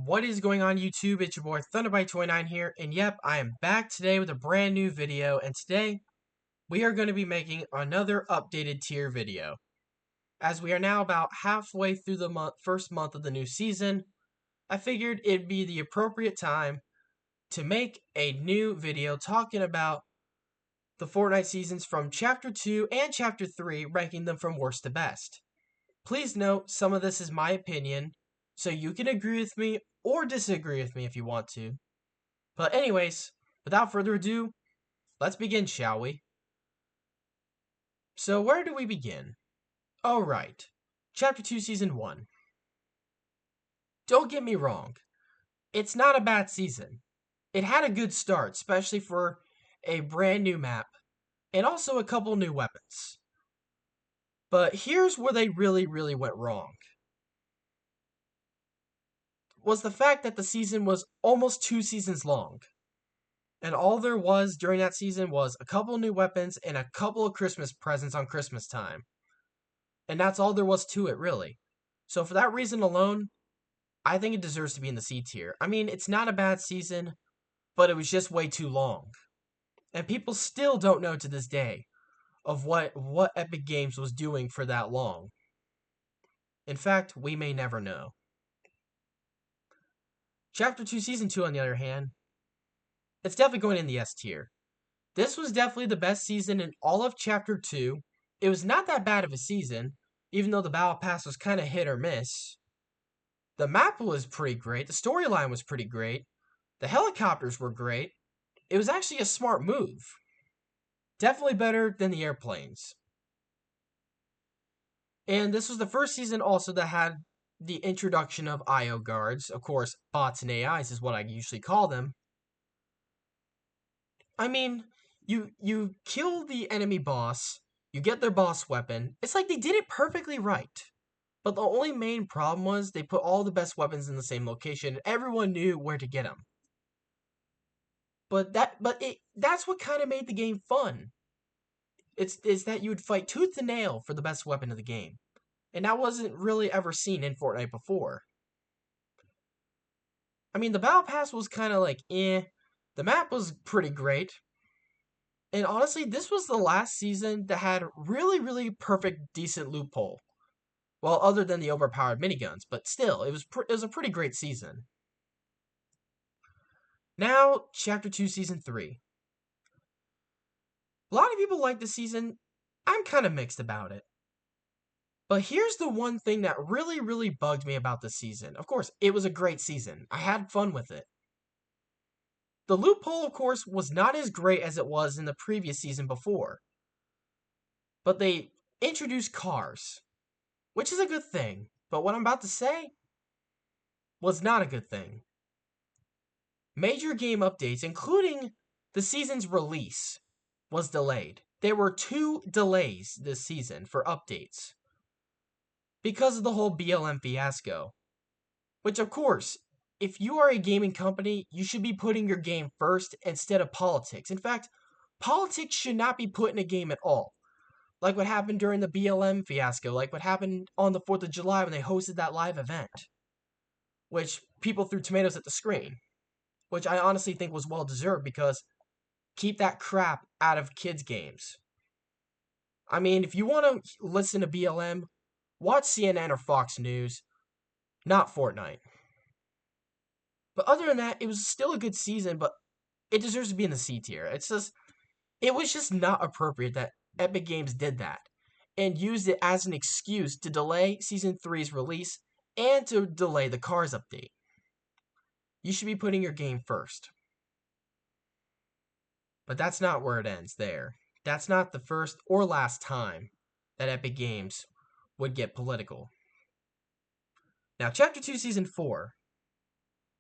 What is going on YouTube? It's your boy Thunderbite29 here, and yep, I am back today with a brand new video, and today we are going to be making another updated tier video. As we are now about halfway through the first month of the new season, I figured it'd be the appropriate time to make a new video talking about the Fortnite seasons from Chapter 2 and Chapter 3, ranking them from worst to best. Please note, some of this is my opinion, so you can agree with me or disagree with me if you want to. But anyways, without further ado, let's begin, shall we? So where do we begin? Alright, Chapter 2 Season 1. Don't get me wrong, it's not a bad season. It had a good start, especially for a brand new map, and also a couple new weapons. But here's where they really went wrong. Was the fact that the season was almost 2 seasons long. And all there was during that season was a couple new weapons and a couple of Christmas presents on Christmas time. And that's all there was to it, really. So for that reason alone, I think it deserves to be in the C tier. I mean, it's not a bad season, but it was just way too long. And people still don't know to this day of what Epic Games was doing for that long. In fact, we may never know. Chapter 2 Season 2, on the other hand, it's definitely going in the S tier. This was definitely the best season in all of Chapter 2. It was not that bad of a season, even though the Battle Pass was kind of hit or miss. The map was pretty great, the storyline was pretty great, the helicopters were great. It was actually a smart move. Definitely better than the airplanes. And this was the first season also that had the introduction of IO guards. Of course, bots and AIs is what I usually call them. I mean, you kill the enemy boss, you get their boss weapon. It's like they did it perfectly right. But the only main problem was they put all the best weapons in the same location and everyone knew where to get them. That's what kind of made the game fun. It's that you would fight tooth and nail for the best weapon of the game. And that wasn't really ever seen in Fortnite before. I mean, the Battle Pass was kind of like, eh. The map was pretty great. And honestly, this was the last season that had really perfect, decent loophole. Well, other than the overpowered miniguns, but still, it was a pretty great season. Now, Chapter 2, Season 3. A lot of people like the season. I'm kind of mixed about it. But here's the one thing that really bugged me about the season. Of course, it was a great season. I had fun with it. The loophole, of course, was not as great as it was in the previous season before. But they introduced cars, which is a good thing. But what I'm about to say was not a good thing. Major game updates, including the season's release, was delayed. There were 2 delays this season for updates because of the whole BLM fiasco. Which, of course, if you are a gaming company, you should be putting your game first instead of politics. In fact, politics should not be put in a game at all. Like what happened during the BLM fiasco, like what happened on the 4th of July when they hosted that live event, which people threw tomatoes at the screen, which I honestly think was well deserved because keep that crap out of kids' games. I mean, if you want to listen to BLM, watch CNN or Fox News, not Fortnite. But other than that, it was still a good season, but it deserves to be in the C tier. It was just not appropriate that Epic Games did that and used it as an excuse to delay Season 3's release and to delay the Cars update. You should be putting your game first. But that's not where it ends there. That's not the first or last time that Epic Games would get political. Now, Chapter 2 Season 4.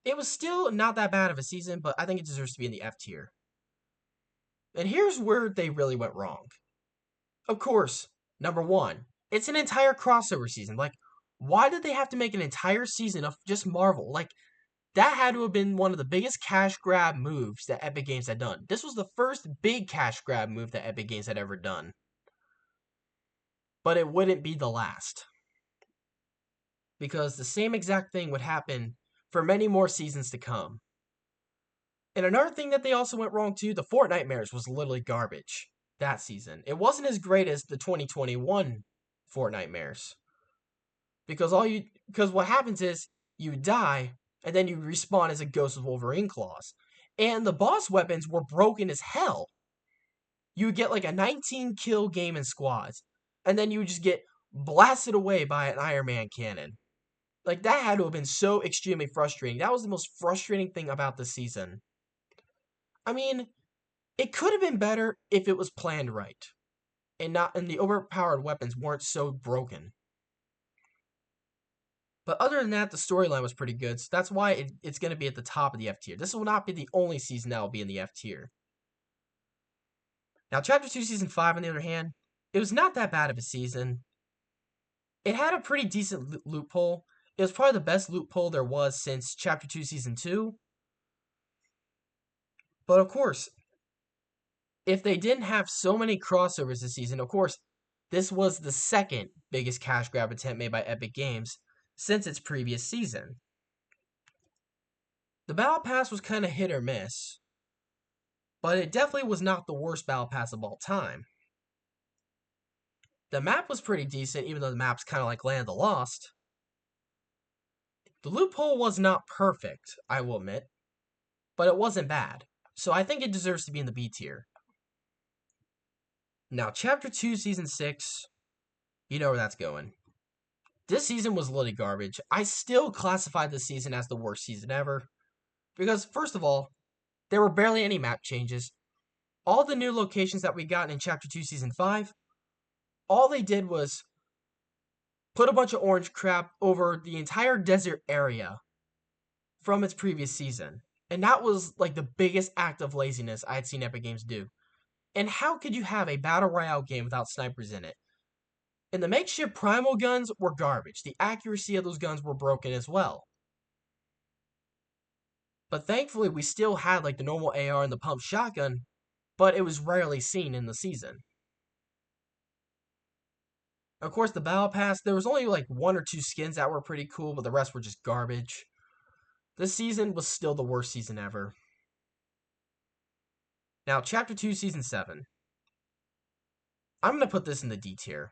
It was still not that bad of a season, but I think it deserves to be in the F tier. And here's where they really went wrong. Of course, number 1, it's an entire crossover season. Like, why did they have to make an entire season of just Marvel? Like, that had to have been one of the biggest cash grab moves that Epic Games had done. This was the first big cash grab move that Epic Games had ever done. But it wouldn't be the last. Because the same exact thing would happen for many more seasons to come. And another thing that they also went wrong too, the Fortnite was literally garbage that season. It wasn't as great as the 2021 Fortnite because what happens is you die and then you respawn as a ghost with Wolverine claws. And the boss weapons were broken as hell. You would get like a 19 kill game in squads, and then you would just get blasted away by an Iron Man cannon. Like, that had to have been so extremely frustrating. That was the most frustrating thing about the season. I mean, it could have been better if it was planned right, and the overpowered weapons weren't so broken. But other than that, the storyline was pretty good, so that's why it's going to be at the top of the F tier. This will not be the only season that will be in the F tier. Now, Chapter 2, Season 5, on the other hand, it was not that bad of a season. It had a pretty decent loophole. It was probably the best loophole there was since Chapter 2, Season 2. But of course, if they didn't have so many crossovers this season, of course, this was the second biggest cash grab attempt made by Epic Games since its previous season. The Battle Pass was kind of hit or miss, but it definitely was not the worst Battle Pass of all time. The map was pretty decent, even though the map's kind of like Land of the Lost. The loophole was not perfect, I will admit, but it wasn't bad, so I think it deserves to be in the B tier. Now, Chapter 2, Season 6, you know where that's going. This season was literally garbage. I still classify this season as the worst season ever, because first of all, there were barely any map changes. All the new locations that we got in Chapter 2, Season 5, all they did was put a bunch of orange crap over the entire desert area from its previous season. And that was like the biggest act of laziness I had seen Epic Games do. And how could you have a Battle Royale game without snipers in it? And the makeshift primal guns were garbage. The accuracy of those guns were broken as well. But thankfully, we still had like the normal AR and the pump shotgun, but it was rarely seen in the season. Of course, the Battle Pass, there was only like 1 or 2 skins that were pretty cool, but the rest were just garbage. This season was still the worst season ever. Now, Chapter 2, Season 7. I'm going to put this in the D tier.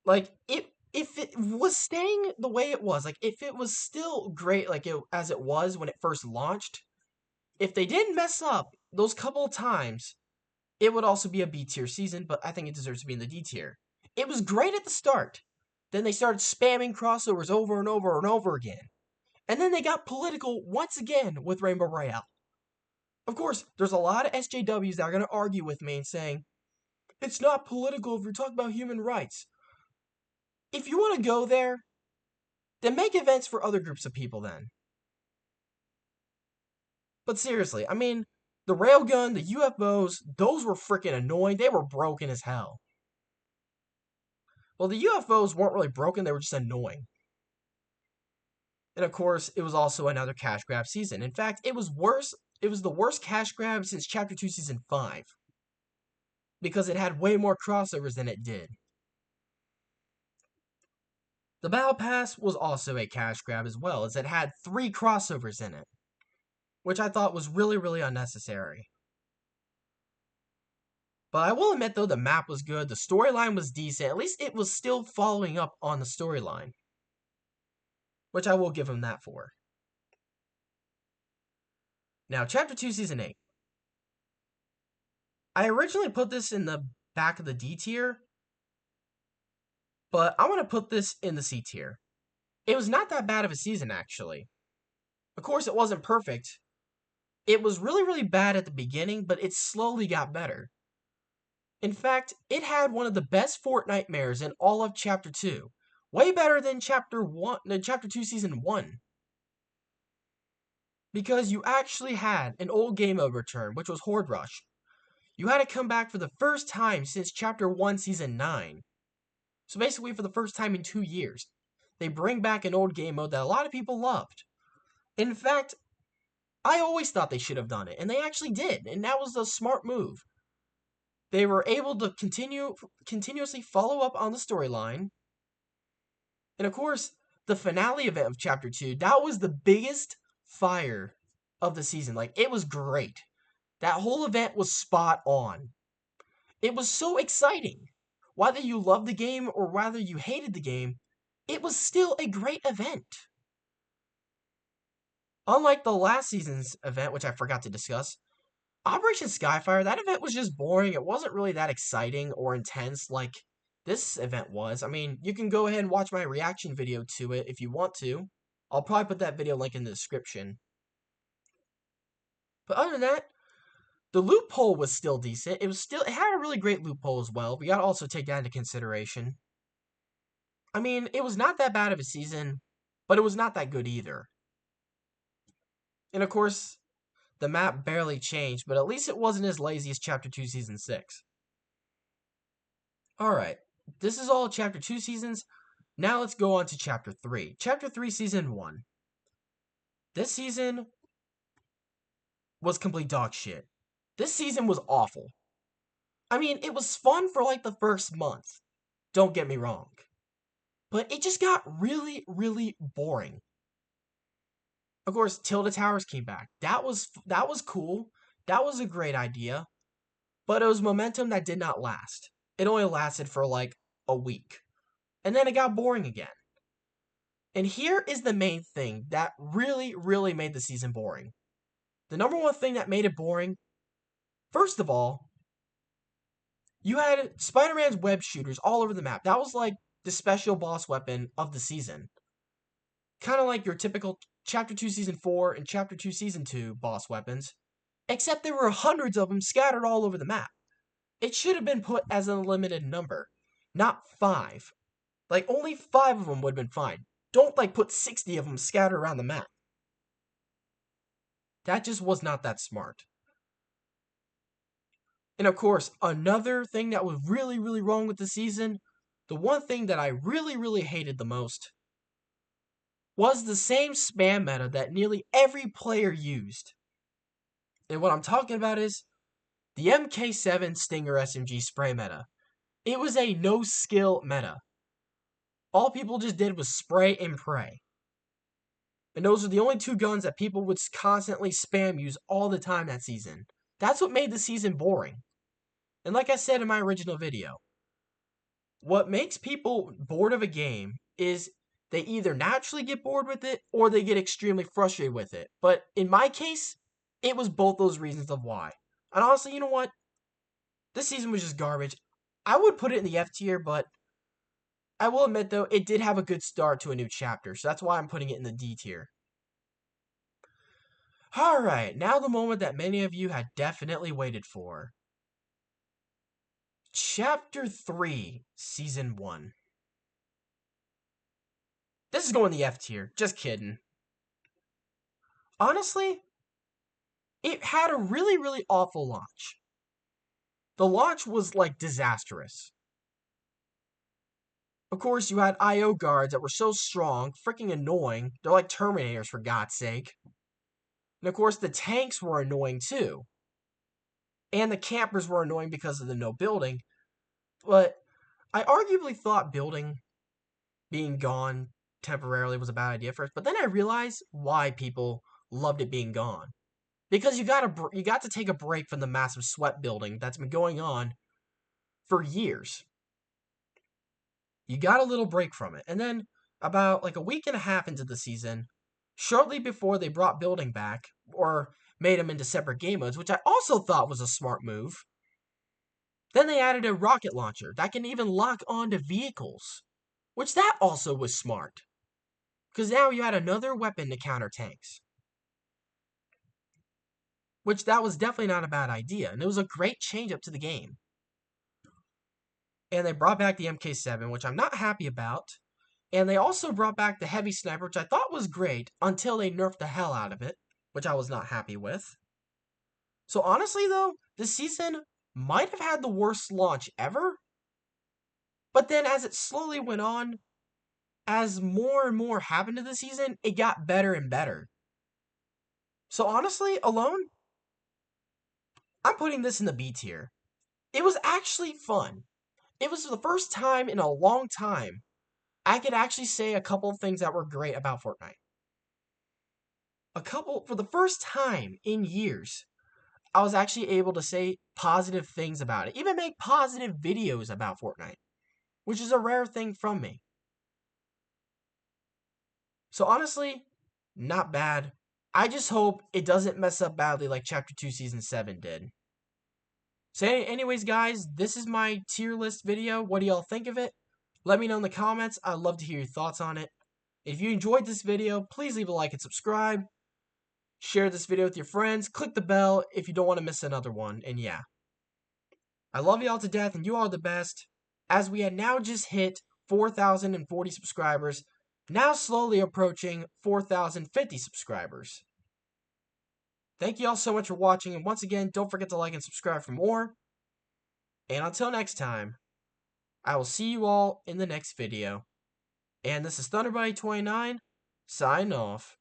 Like, if it was staying the way it was, like, if it was still great as it was when it first launched, if they didn't mess up those couple of times, it would also be a B tier season, but I think it deserves to be in the D tier. It was great at the start. Then they started spamming crossovers over and over and over again. And then they got political once again with Rainbow Royale. Of course, there's a lot of SJWs that are going to argue with me and saying, it's not political if you're talking about human rights. If you want to go there, then make events for other groups of people then. But seriously, I mean, the railgun, the UFOs, those were freaking annoying. They were broken as hell. Well, the UFOs weren't really broken, they were just annoying. And of course, it was also another cash grab season. In fact, it was worse. It was the worst cash grab since Chapter 2, Season 5. Because it had way more crossovers than it did. The Battle Pass was also a cash grab as well, as it had 3 crossovers in it, which I thought was really, really unnecessary. But I will admit, though, the map was good, the storyline was decent, at least it was still following up on the storyline, which I will give them that for. Now, Chapter 2, Season 8. I originally put this in the back of the D tier, but I want to put this in the C tier. It was not that bad of a season, actually. Of course, it wasn't perfect. It was really, really bad at the beginning, but it slowly got better. In fact, it had one of the best Fortnite in all of Chapter 2. Way better than Chapter 2 Season 1. Because you actually had an old game mode return, which was Horde Rush. You had to come back for the first time since Chapter 1 Season 9. So basically for the first time in 2 years. They bring back an old game mode that a lot of people loved. In fact, I always thought they should have done it, and they actually did, and that was a smart move. They were able to continuously follow up on the storyline. And of course, the finale event of Chapter 2, that was the biggest fire of the season. Like, it was great. That whole event was spot on. It was so exciting. Whether you loved the game or whether you hated the game, it was still a great event. Unlike the last season's event, which I forgot to discuss, Operation Skyfire, that event was just boring. It wasn't really that exciting or intense like this event was. I mean, you can go ahead and watch my reaction video to it if you want to. I'll probably put that video link in the description. But other than that, the loophole was still decent. It had a really great loophole as well. We gotta also take that into consideration. I mean, it was not that bad of a season, but it was not that good either. And of course, the map barely changed, but at least it wasn't as lazy as Chapter 2 Season 6. Alright, this is all Chapter 2 seasons. Now let's go on to Chapter 3. Chapter 3 Season 1. This season was complete dog shit. This season was awful. I mean, it was fun for like the first month. Don't get me wrong. But it just got really, really boring. Of course, Tilda Towers came back. That was cool. That was a great idea. But it was momentum that did not last. It only lasted for like a week. And then it got boring again. And here is the main thing that really, really made the season boring. The number one thing that made it boring, first of all, you had Spider-Man's web shooters all over the map. That was like the special boss weapon of the season. Kind of like your typical Chapter 2 Season 4 and Chapter 2 Season 2 boss weapons. Except there were hundreds of them scattered all over the map. It should have been put as a limited number, not 5. Like, only 5 of them would have been fine. Don't, like, put 60 of them scattered around the map. That just was not that smart. And of course, another thing that was really, really wrong with the season, the one thing that I really, really hated the most, was the same spam meta that nearly every player used. And what I'm talking about is the MK7 Stinger SMG spray meta. It was a no-skill meta. All people just did was spray and pray. And those are the only two guns that people would constantly spam use all the time that season. That's what made the season boring. And like I said in my original video, what makes people bored of a game is they either naturally get bored with it or they get extremely frustrated with it. But in my case, it was both those reasons of why. And honestly, you know what? This season was just garbage. I would put it in the F tier, but I will admit though, it did have a good start to a new chapter, so that's why I'm putting it in the D tier. Alright, now the moment that many of you had definitely waited for. Chapter 3, Season 1. This is going the F tier, just kidding. Honestly, it had a really, really awful launch. The launch was, like, disastrous. Of course, you had IO guards that were so strong, freaking annoying. They're like Terminators, for God's sake. And of course, the tanks were annoying too. And the campers were annoying because of the no building. But I arguably thought building being gone temporarily was a bad idea first. But then I realized why people loved it being gone. Because you got to take a break from the massive sweat building that's been going on for years. You got a little break from it. And then about like a week and a half into the season, shortly before they brought building back, or made them into separate game modes, which I also thought was a smart move, then they added a rocket launcher that can even lock onto vehicles, which that also was smart. Because now you had another weapon to counter tanks. Which that was definitely not a bad idea, and it was a great change up to the game. And they brought back the MK7, which I'm not happy about. And they also brought back the heavy sniper, which I thought was great, until they nerfed the hell out of it, which I was not happy with. So honestly though, this season might have had the worst launch ever. But then as it slowly went on, as more and more happened to the season, it got better and better. So honestly, alone, I'm putting this in the B tier. It was actually fun. It was the first time in a long time I could actually say a couple of things that were great about Fortnite. For the first time in years, I was actually able to say positive things about it, even make positive videos about Fortnite, which is a rare thing from me. So honestly, not bad. I just hope it doesn't mess up badly like Chapter 2 Season 7 did. So anyways, guys, this is my tier list video. What do y'all think of it? Let me know in the comments. I'd love to hear your thoughts on it. If you enjoyed this video, please leave a like and subscribe. Share this video with your friends. Click the bell if you don't want to miss another one. And yeah, I love y'all to death and you are the best. As we had now just hit 4,040 subscribers, now slowly approaching 4,050 subscribers. Thank you all so much for watching, and once again, don't forget to like and subscribe for more. And until next time, I will see you all in the next video. And this is ThunderBuddy29, sign off.